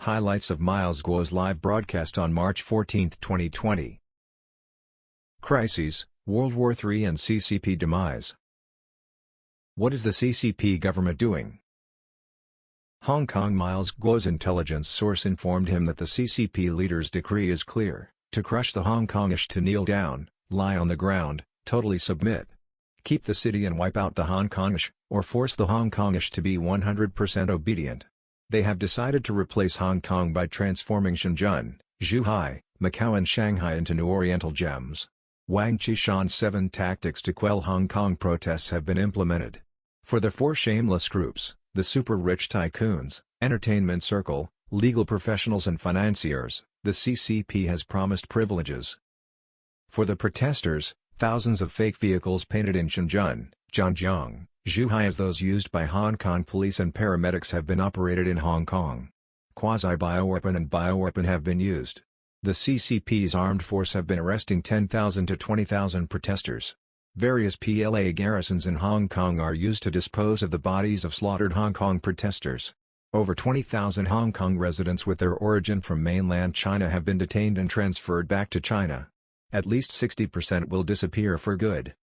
Highlights of Miles Guo's live broadcast on March 14, 2020. Crises, World War III and CCP demise. What is the CCP government doing? Hong Kong. Miles Guo's intelligence source informed him that the CCP leader's decree is clear: to crush the Hong Kongish, to kneel down, lie on the ground, totally submit. Keep the city and wipe out the Hong Kongish, or force the Hong Kongish to be 100% obedient. They have decided to replace Hong Kong by transforming Shenzhen, Zhuhai, Macau and Shanghai into new Oriental gems. Wang Qishan's 7 tactics to quell Hong Kong protests have been implemented. For the 4 shameless groups, the super-rich tycoons, entertainment circle, legal professionals and financiers, the CCP has promised privileges. For the protesters, thousands of fake vehicles painted in Shenzhen, Zhangjiang, Zhuhai as those used by Hong Kong police and paramedics have been operated in Hong Kong. Quasi-bioweapon and bioweapon have been used. The CCP's armed force have been arresting 10,000 to 20,000 protesters. Various PLA garrisons in Hong Kong are used to dispose of the bodies of slaughtered Hong Kong protesters. Over 20,000 Hong Kong residents with their origin from mainland China have been detained and transferred back to China. At least 60% will disappear for good.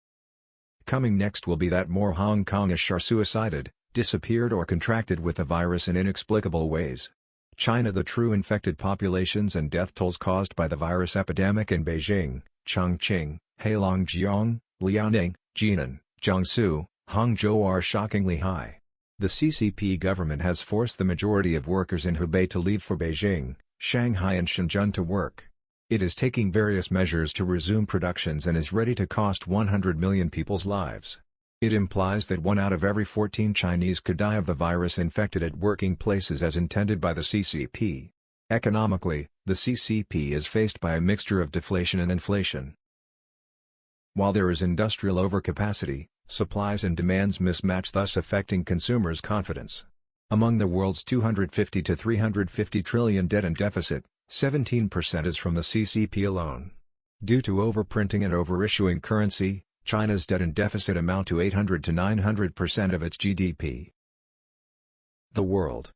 Coming next will be that more Hong Kongish are suicided, disappeared or contracted with the virus in inexplicable ways. China. The true infected populations and death tolls caused by the virus epidemic in Beijing, Chongqing, Heilongjiang, Liaoning, Jinan, Jiangsu, Hangzhou are shockingly high. The CCP government has forced the majority of workers in Hubei to leave for Beijing, Shanghai and Shenzhen to work. It is taking various measures to resume productions and is ready to cost 100 million people's lives. It implies that 1 out of every 14 Chinese could die of the virus infected at working places as intended by the CCP. Economically, the CCP is faced by a mixture of deflation and inflation. While there is industrial overcapacity, supplies and demands mismatch, thus affecting consumers' confidence. Among the world's 250 to 350 trillion debt and deficit, 17% is from the CCP alone. Due to overprinting and overissuing currency, China's debt and deficit amount to 800 to 900% of its GDP. The world.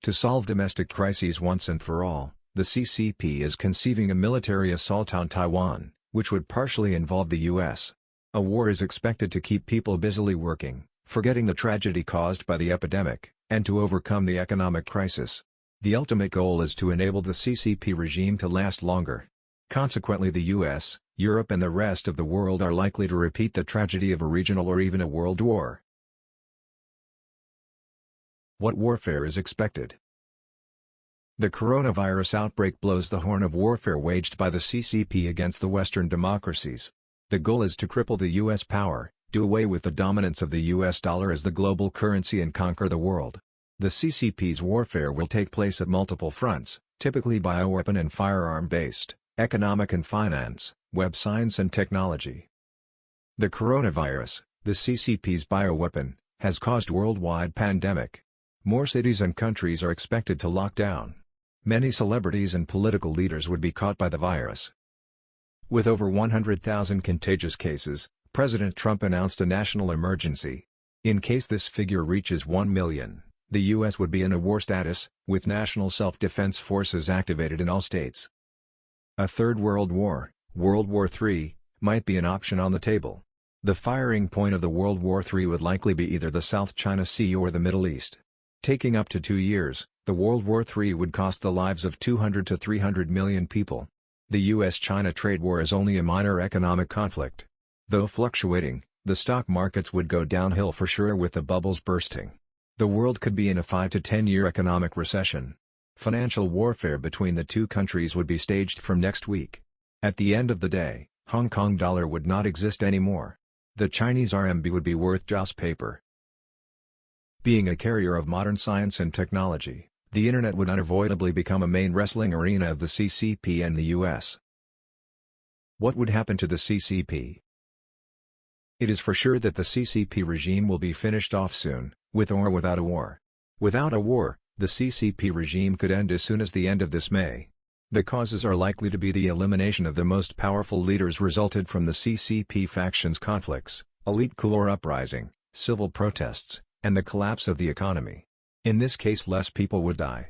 To solve domestic crises once and for all, the CCP is conceiving a military assault on Taiwan, which would partially involve the U.S. A war is expected to keep people busily working, forgetting the tragedy caused by the epidemic, and to overcome the economic crisis. The ultimate goal is to enable the CCP regime to last longer. Consequently, the US, Europe and the rest of the world are likely to repeat the tragedy of a regional or even a world war. What warfare is expected? The coronavirus outbreak blows the horn of warfare waged by the CCP against the Western democracies. The goal is to cripple the US power, do away with the dominance of the US dollar as the global currency and conquer the world. The CCP's warfare will take place at multiple fronts, typically bioweapon and firearm-based, economic and finance, web science and technology. The coronavirus, the CCP's bioweapon, has caused worldwide pandemic. More cities and countries are expected to lock down. Many celebrities and political leaders would be caught by the virus. With over 100,000 contagious cases, President Trump announced a national emergency. In case this figure reaches 1 million. The U.S. would be in a war status, with national self-defense forces activated in all states. A third world war, World War III, might be an option on the table. The firing point of the World War III would likely be either the South China Sea or the Middle East. Taking up to 2 years, the World War III would cost the lives of 200 to 300 million people. The U.S.-China trade war is only a minor economic conflict. Though fluctuating, the stock markets would go downhill for sure with the bubbles bursting. The world could be in a 5 to 10-year economic recession. Financial warfare between the two countries would be staged from next week. At the end of the day, Hong Kong dollar would not exist anymore. The Chinese RMB would be worth just paper. Being a carrier of modern science and technology, the Internet would unavoidably become a main wrestling arena of the CCP and the US. What would happen to the CCP? It is for sure that the CCP regime will be finished off soon, with or without a war. Without a war, the CCP regime could end as soon as the end of this May. The causes are likely to be the elimination of the most powerful leaders resulted from the CCP factions' conflicts, elite coup or uprising, civil protests, and the collapse of the economy. In this case, less people would die.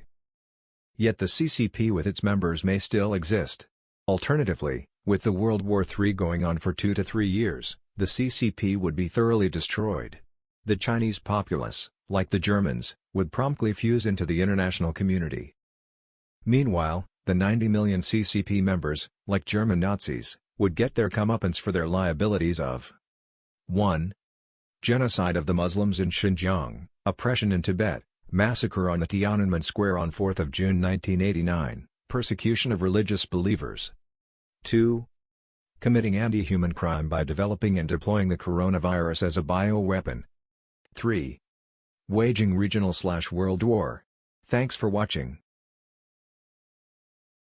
Yet the CCP with its members may still exist. Alternatively, with the World War III going on for 2 to 3 years, the CCP would be thoroughly destroyed. The Chinese populace, like the Germans, would promptly fuse into the international community. Meanwhile, the 90 million CCP members, like German Nazis, would get their comeuppance for their liabilities of 1. Genocide of the Muslims in Xinjiang, oppression in Tibet, massacre on the Tiananmen Square on 4 June 1989, persecution of religious believers. 2. Committing anti-human crime by developing and deploying the coronavirus as a bioweapon. 3. Waging regional/world war. Thanks for watching.